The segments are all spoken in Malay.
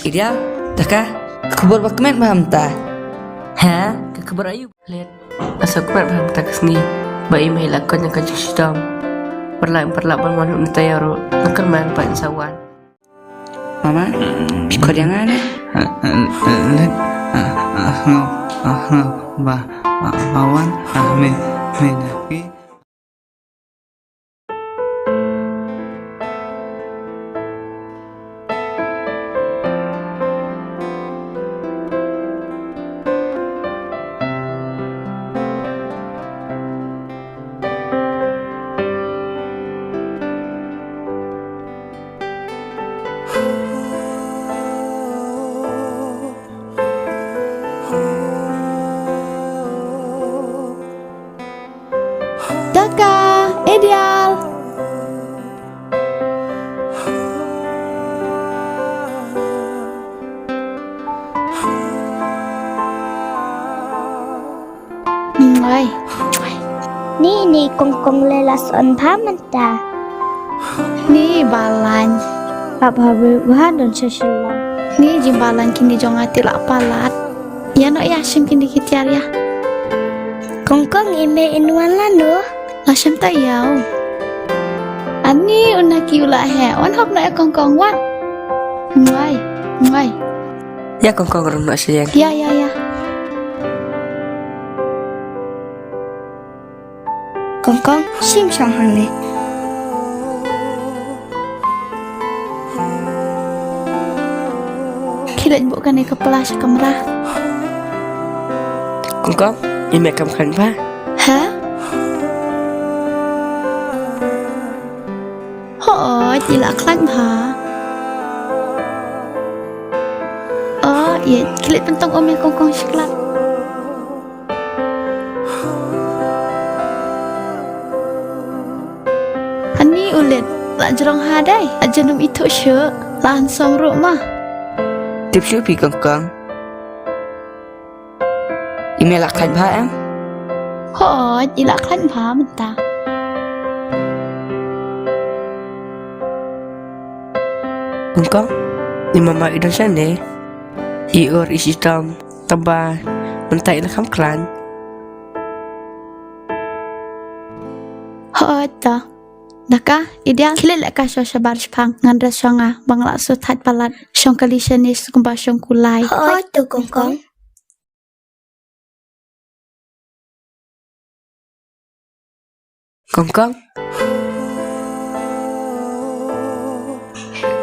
Ideal, taka kubur bakmen paham ta? Ha? Ke kubur ayu Lihat, asal kuat paham tak kesni. Bayi mai lakon yang kacau sidam. Perlahan bermanuk ni tayaru. Nakar main pak insawan. Mama, kau jangan Let bawan menaki Daka, Ideal. Ơi, Ni kongkong lelas on pamanta. ni balan. Papa berbahan dan sesuatu. Ni jimbalan kini jongati lak palat. Ya no ya sim kini kitiar ya. Kongkong ime inuan lanu. Lasem tak yau. Ani unaki ula he. On hop na kongkong wan. Ngai. Ya kongkong rumah sayang. Ya. Kongkong sim sang hang ni. Kilat bukan ni kepala sekamera. Kongkong, ini kamu kan pa? Ha? Ho, tidak klan ha. Oh, iya, kilat pentong om yang kongkong seklat. Ani ulit, tak jerong hadai, ajenum itu syuk, langsung rumah. Tips pi kongkong. Email akan paham? Ho, tidak klan ha mentah. Kongkong, ni mama idon sana. Ior isi tam, tabah, mentai nak kam klan. Ho, ta. Daka, ideal kilat lek kasyo sabar sepang ngandra songa bangla sutat palat syong kalisenis kumpa syong kulai. Oh tu kongkong. Kongkong,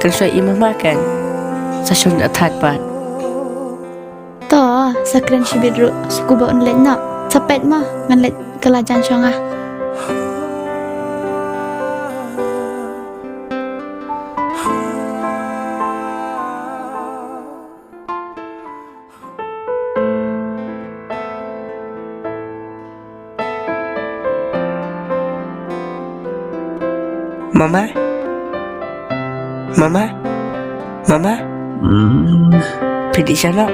kan saya imam makan. Saya syong nak tat pat. To, sakren sibidru sukuba unlet nak. Sapet mah nganlet kelajan songa. Mama, pergi sana.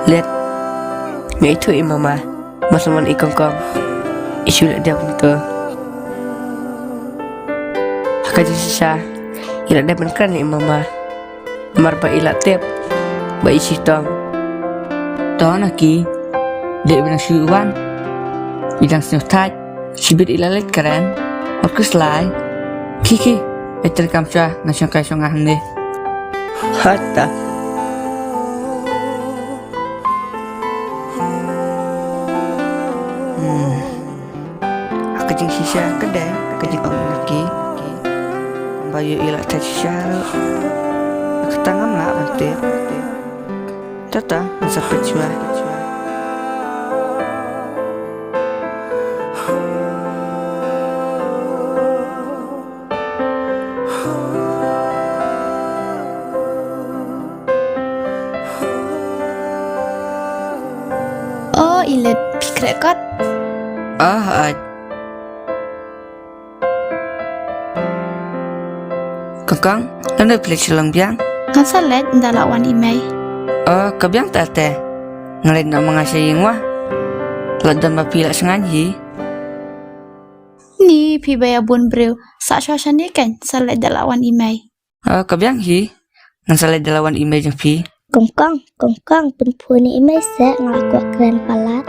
Lihat, ni itu mama, masaman ikongkong, isu dia betul. Hakaji sisa, ila dia benkran ni mama, marba ila tep, ba isi tong. To naki. Dek bina syuwan. Bidang senutat. Sibir ilalit keren. Orkus lai. Kiki. Eter kamsya nasyong kasyong ahang deh. Hatta, Kajing sisa kedai, kajing orang lagi. Bayu ila tak sisa. Ketangam nak nanti. Tata, masa percua. ilet pikrekot. Kongkong, lana pelik silang biang. Ngan salet ndalawan imei. Kebiang tate. Ngelain nak mengasih yang wah. Ladan bapilak sengaji. Ni pi baya bun brew. Sa shoshan ni kan salet ndalawan imei. Kebiang hi. Ngan salah dalawan imej yang pi. Kongkong penpun ni imay sa ngelakuak keren palat.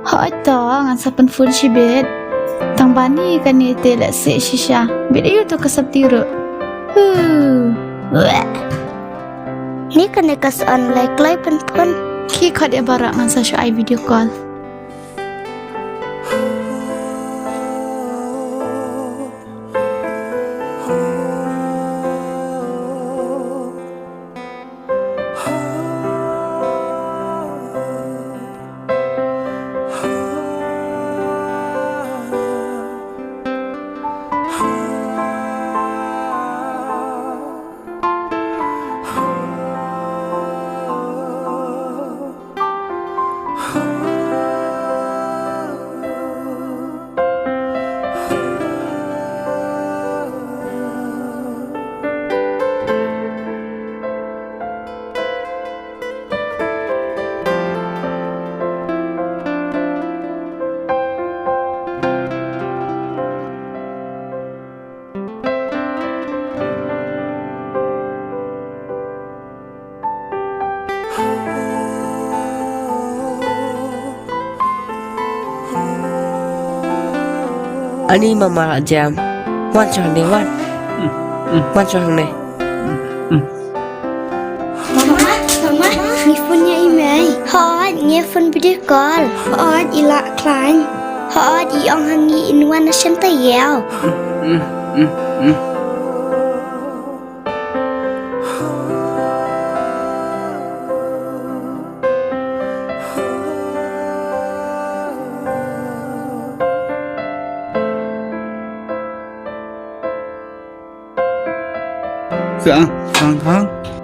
Hoi to ngan sa penfun shibet. Tang bani kan ni telek se shisha. Bida yu to kasap tiru. Ni kan nekas like penpun. Ki kod e barak ngan sa show ai video call. Ani mama jam. Wan chong ne wan. Wan chong ne. Mama, ni phone-nya imay. Hot, nghe phone video call. Hot, ilak klan. Hot, iong hangi inuan na siyang tayaw. Dạ, Kongkong.